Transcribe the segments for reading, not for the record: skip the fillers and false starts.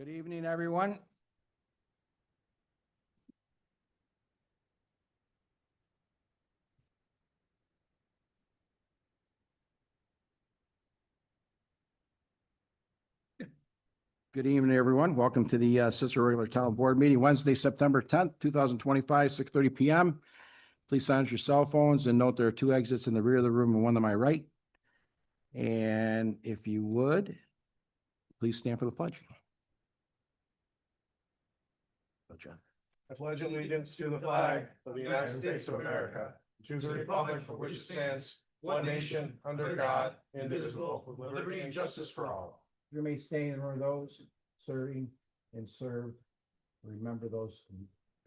Good evening, everyone. Good evening, everyone. Welcome to the Cicero Regular Town Board meeting, Wednesday, September 10th, 2025, 6:30 p.m. Please silence your cell phones and note there are two exits in the rear of the room and one to my right. And if you would, please stand for the pledge. I pledge allegiance to the flag of the United States of America, to the republic for which it stands, one nation, under God, indivisible, with liberty and justice for all. You may stay in one of those serving and serve. Remember those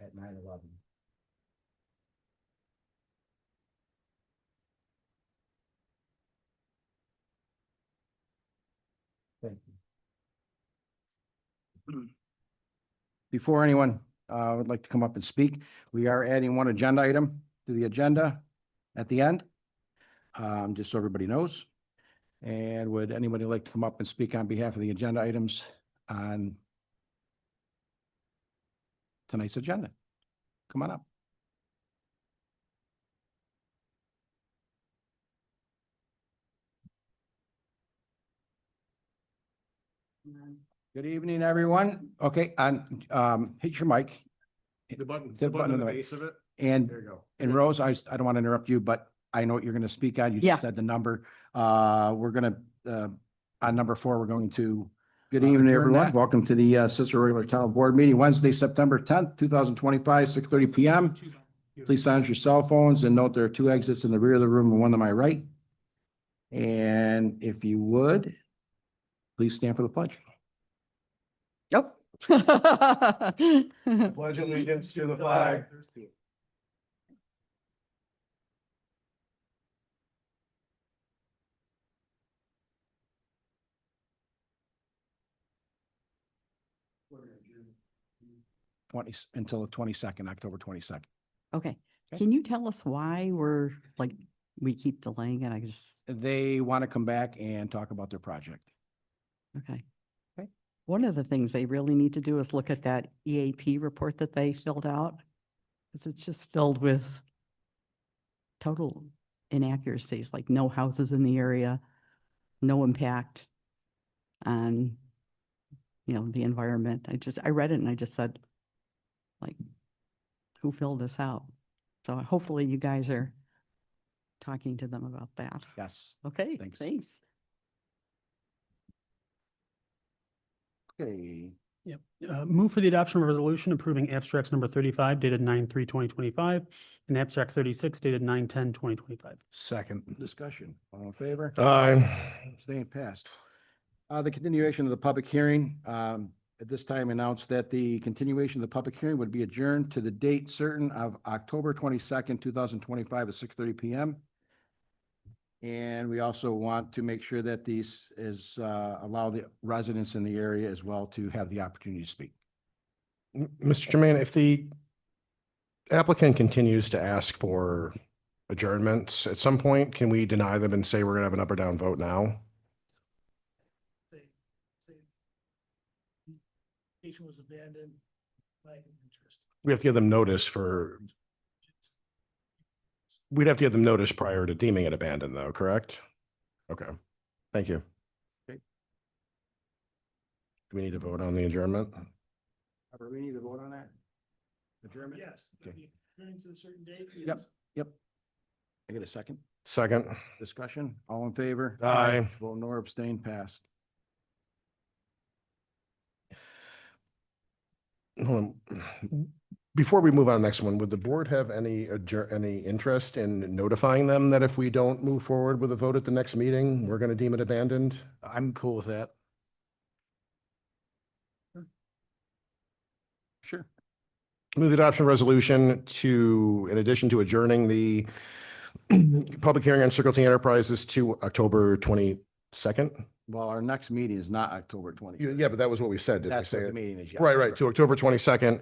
at 9/11. Thank you. Before anyone would like to come up and speak, we are adding one agenda item to the agenda at the end, just so everybody knows. And would anybody like to come up and speak on behalf of the agenda items on tonight's agenda? Come on up. Good evening, everyone. Okay, and hit your mic. The button, The button on the base of it. And There you go. And Rose, I don't want to interrupt you, but I know what you're going to speak on. You Yeah. just said the number. We're going to, on number 4, we're going to, good evening, adjourn everyone. that. Welcome to the Cicero Regular Town Board meeting, Wednesday, September 10th, 2025, 6:30 p.m. Please silence your cell phones and note there are two exits in the rear of the room and one to my right. And if you would, please stand for the pledge. Nope. Pledge allegiance to the flag. Until the 22nd, October 22nd. Okay, Okay. can you tell us why we keep delaying it? I just, They want to come back and talk about their project. okay. Okay. One of the things they really need to do is look at that EAP report that they filled out. Because it's just filled with total inaccuracies, like no houses in the area, no impact on, the environment. I read it and I just said, like, who filled this out? So hopefully you guys are talking to them about that. Yes. Okay, Thanks. thanks. Okay. Yep. Move for the adoption of a resolution approving abstracts number 35 dated 9/3/2025 and abstract 36 dated 9/10/2025. Second. Discussion. All in favor? Aye. Staying passed. The continuation of the public hearing, at this time announced that the continuation of the public hearing would be adjourned to the date certain of October 22nd, 2025 at 6:30 p.m. And we also want to make sure that these is, allow the residents in the area as well to have the opportunity to speak. Mr. Jermaine, if the applicant continues to ask for adjournments, at some point, can we deny them and say we're gonna have an up or down vote now? Was abandoned. Interest. We have to give them notice we'd have to give them notice prior to deeming it abandoned though, correct? Okay, thank you. Okay. Do we need to vote on the adjournment? Do we need to vote on that? Adjournment? Yes. Okay. Turning to a certain date. Yep. Yep. I get a second. Second. Discussion. All in favor? Aye. Vote no or abstain, passed. Hold on. Before we move on to the next one, would the board have any interest in notifying them that if we don't move forward with a vote at the next meeting, we're going to deem it abandoned? I'm cool with that. Sure. Move the adoption resolution to, in addition to adjourning the public hearing on Circle T Enterprises to October 22nd. Well, our next meeting is not October 20th. Yeah, but that was what we said. Did we That's say what the it? meeting is, yes. Right, to October 22nd,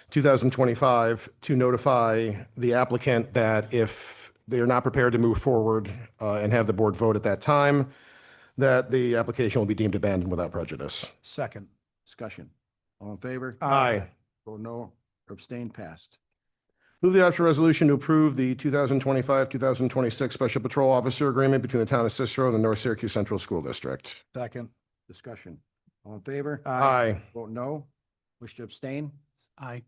2025, to notify the applicant that if they are not prepared to move forward and have the board vote at that time, that the application will be deemed abandoned without prejudice. Second. Discussion. All in favor? Aye. Vote no or abstain, passed. Move the adoption resolution to approve the 2025-2026 Special Patrol Officer Agreement between the town of Cicero and the North Syracuse Central School District. Second. Discussion. All in favor? Aye. Vote no. Wish to abstain? Aye.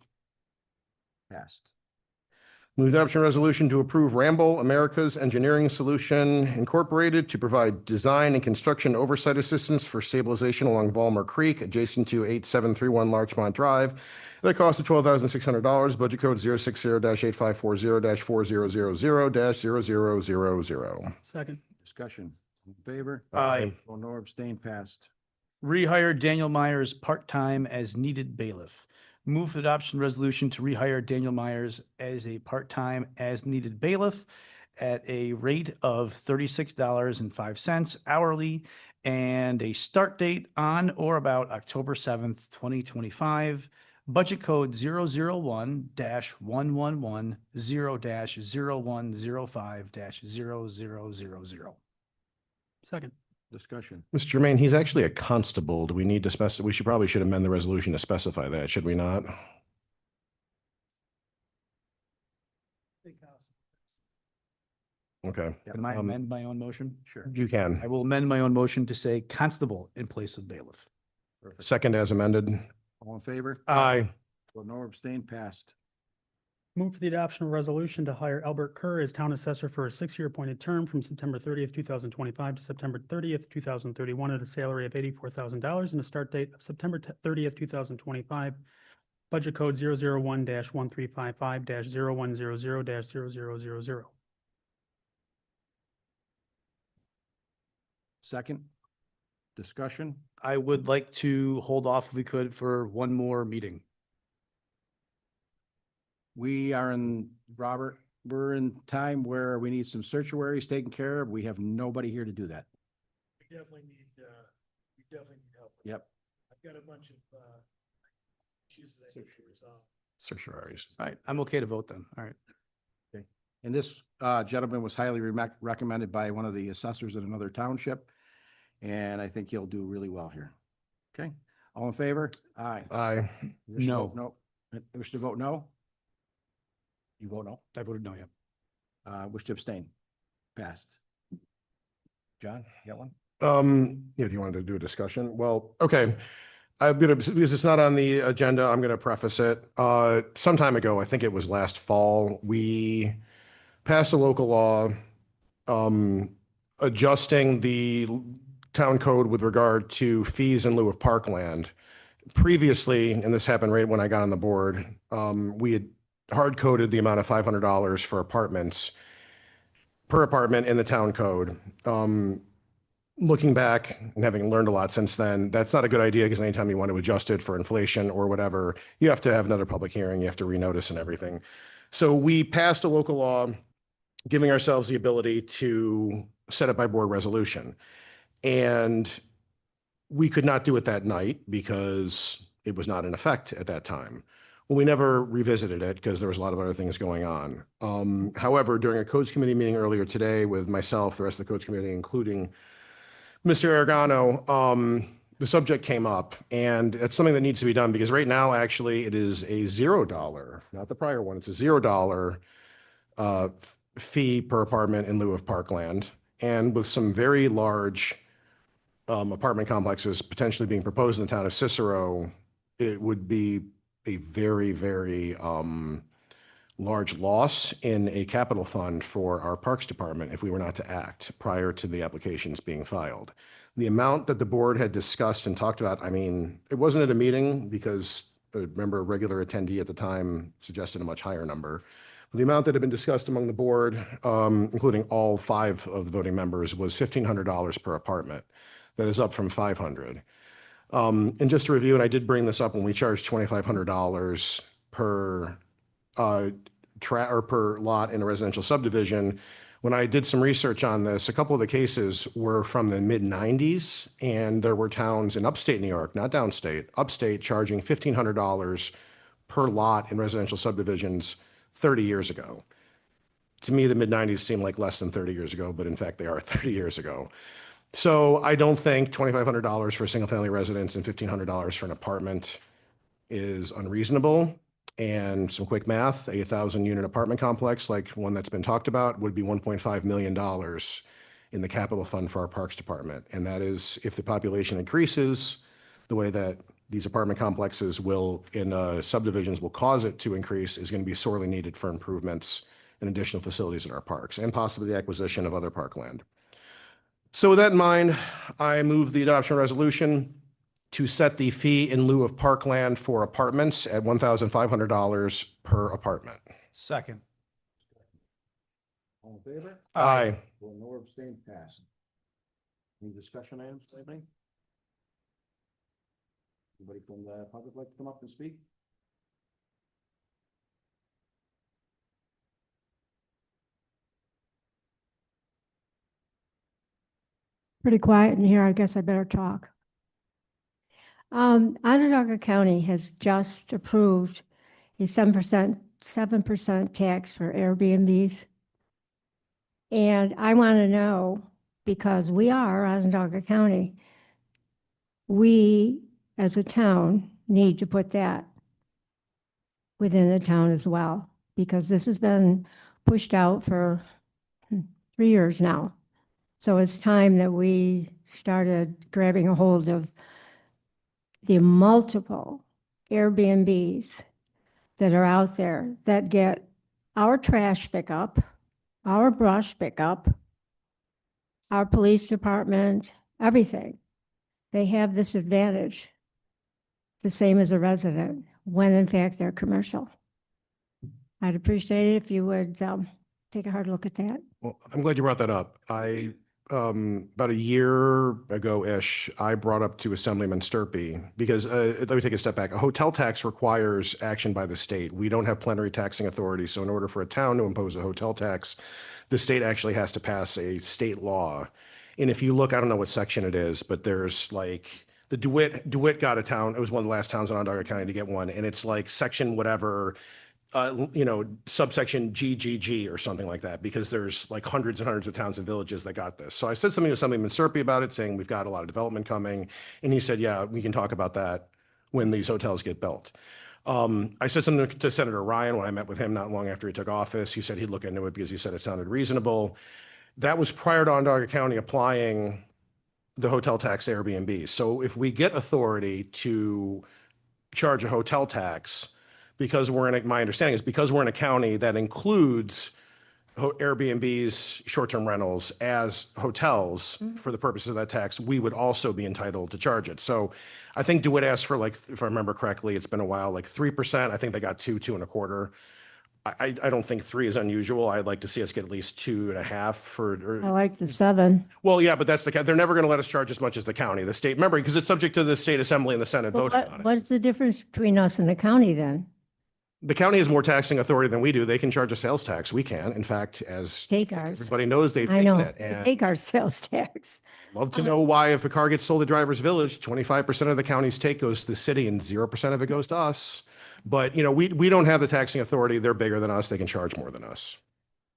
Passed. Move the adoption resolution to approve Ramble America's Engineering Solution Incorporated to provide design and construction oversight assistance for stabilization along Volmer Creek adjacent to 8731 Larchmont Drive at a cost of $12,600, budget code 060-8540-4000-0000. Second. Discussion. All in favor? Aye. Vote no or abstain, passed. Rehire Daniel Myers part-time as needed bailiff. Move for adoption resolution to rehire Daniel Myers as a part-time as needed bailiff at a rate of $36.05 hourly and a start date on or about October 7th, 2025. Budget code 001-1110-0105-0000. Second. Discussion. Mr. Jermaine, he's actually a constable. Do we need to specify? We probably should amend the resolution to specify that, should we not? Okay, Can I amend my own motion? Sure. you can. I will amend my own motion to say constable in place of bailiff. Perfect. Second as amended. All in favor? Aye. Vote no or abstain, passed. Move for the adoption of a resolution to hire Albert Kerr as town assessor for a 6-year appointed term from September 30th, 2025 to September 30th, 2031 at a salary of $84,000 and a start date of September 30th, 2025. Budget code 001-1355-0100-0000. Second. Discussion. I would like to hold off if we could for one more meeting. We are in, Robert, we're in time where we need some certiorari's taken care of. We have nobody here to do that. We definitely need help. Yep. I've got a bunch of, issues that I need to resolve. Certiораries. All right, I'm okay to vote then. All right. And this gentleman was highly recommended by one of the assessors in another township. And I think he'll do really well here. Okay, all in favor? Aye. Aye. Wish to No. vote No. Wish to vote no? You vote no? I voted no, yeah. Wish to abstain? Passed. John, you got one? Yeah, do you want to do a discussion? Well, okay. Because it's not on the agenda, I'm gonna preface it. Some time ago, I think it was last fall, we passed a local law adjusting the town code with regard to fees in lieu of parkland. Previously, and this happened right when I got on the board, we had hard coded the amount of $500 for apartments per apartment in the town code. Looking back and having learned a lot since then, that's not a good idea because anytime you want to adjust it for inflation or whatever, you have to have another public hearing, you have to renotice and everything. So we passed a local law giving ourselves the ability to set it by board resolution. And we could not do it that night because it was not in effect at that time. Well, we never revisited it because there was a lot of other things going on. However, during a codes committee meeting earlier today with myself, the rest of the codes committee, including Mr. Aragano, the subject came up, and it's something that needs to be done because right now, actually, it is a $0, not the prior one, it's a $0 fee per apartment in lieu of parkland. And with some very large apartment complexes potentially being proposed in the town of Cicero, it would be a very, very large loss in a capital fund for our Parks Department if we were not to act prior to the applications being filed. The amount that the board had discussed and talked about, I mean, it wasn't at a meeting because I remember a regular attendee at the time suggested a much higher number. The amount that had been discussed among the board, including all 5 of the voting members, was $1,500 per apartment. That is up from $500. And just to review, and I did bring this up when we charged $2,500 per per lot in a residential subdivision. When I did some research on this, a couple of the cases were from the mid-90s, and there were towns in upstate New York, not downstate, upstate, charging $1,500 per lot in residential subdivisions 30 years ago. To me, the mid-90s seem like less than 30 years ago, but in fact, they are 30 years ago. So I don't think $2,500 for a single family residence and $1,500 for an apartment is unreasonable. And some quick math, a 1,000-unit apartment complex like one that's been talked about would be $1.5 million in the capital fund for our Parks Department. And that is if the population increases the way that these apartment complexes will in subdivisions will cause it to increase, is going to be sorely needed for improvements and additional facilities in our parks and possibly the acquisition of other parkland. So with that in mind, I move the adoption resolution to set the fee in lieu of parkland for apartments at $1,500 per apartment. Second. All in favor? Aye. Or no abstained, passed. Any discussion items, anybody? Anybody from the public like to come up and speak? Pretty quiet in here. I guess I better talk. Onondaga County has just approved a 7% tax for Airbnbs. And I want to know, because we are Onondaga County, we as a town need to put that within the town as well, because this has been pushed out for 3 years now. So it's time that we started grabbing a hold of the multiple Airbnbs that are out there that get our trash pickup, our brush pickup, our police department, everything. They have this advantage, the same as a resident, when in fact they're commercial. I'd appreciate it if you would take a hard look at that. Well, I'm glad you brought that up. About a year ago-ish, I brought up to Assemblyman Sturpey, because let me take a step back. A hotel tax requires action by the state. We don't have plenary taxing authority. So in order for a town to impose a hotel tax, the state actually has to pass a state law. And if you look, I don't know what section it is, but there's like the DeWitt got a town. It was one of the last towns in Onondaga County to get one. And it's like section whatever, subsection GGG or something like that, because there's like hundreds and hundreds of towns and villages that got this. So I said something to Assemblyman Sturpey about it, saying we've got a lot of development coming. And he said, yeah, we can talk about that when these hotels get built. I said something to Senator Ryan when I met with him not long after he took office. He said he'd look into it because he said it sounded reasonable. That was prior to Onondaga County applying the hotel tax to Airbnb. So if we get authority to charge a hotel tax, because my understanding is because we're in a county that includes Airbnbs, short-term rentals as hotels for the purposes of that tax, we would also be entitled to charge it. So I think DeWitt asked for, like, if I remember correctly, it's been a while, like 3%. I think they got 2.25. I don't think 3 is unusual. I'd like to see us get at least 2.5 for. I like the 7. Well, yeah, but they're never going to let us charge as much as the county, the state. Remember, because it's subject to the state assembly and the Senate Well, voting on it. what's the difference between us and the county then? The county has more taxing authority than we do. They can charge a sales tax. We can. In fact, as Take ours. everybody knows, they've I taken know, it. they And take our sales tax. love to know why, if a car gets sold at Drivers Village, 25% of the county's take goes to the city and 0% of it goes to us. But, we don't have the taxing authority. They're bigger than us. They can charge more than us.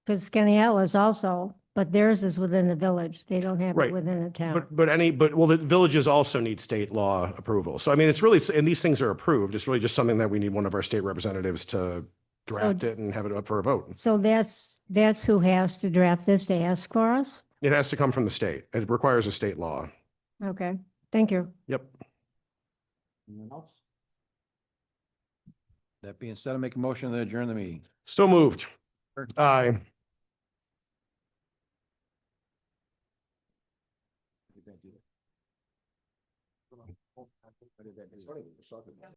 Because Skaneatello is also, but theirs is within the village. They don't have Right. it within the town. Well, the villages also need state law approval. So, I mean, it's really, and these things are approved. It's really just something that we need one of our state representatives to draft it and have it up for a vote. So that's who has to draft this to ask for us? It has to come from the state. It requires a state law. Okay, thank you. Yep. Anyone else? That being said, I make a motion to adjourn the meeting. So moved. Aye. It's funny, we were talking about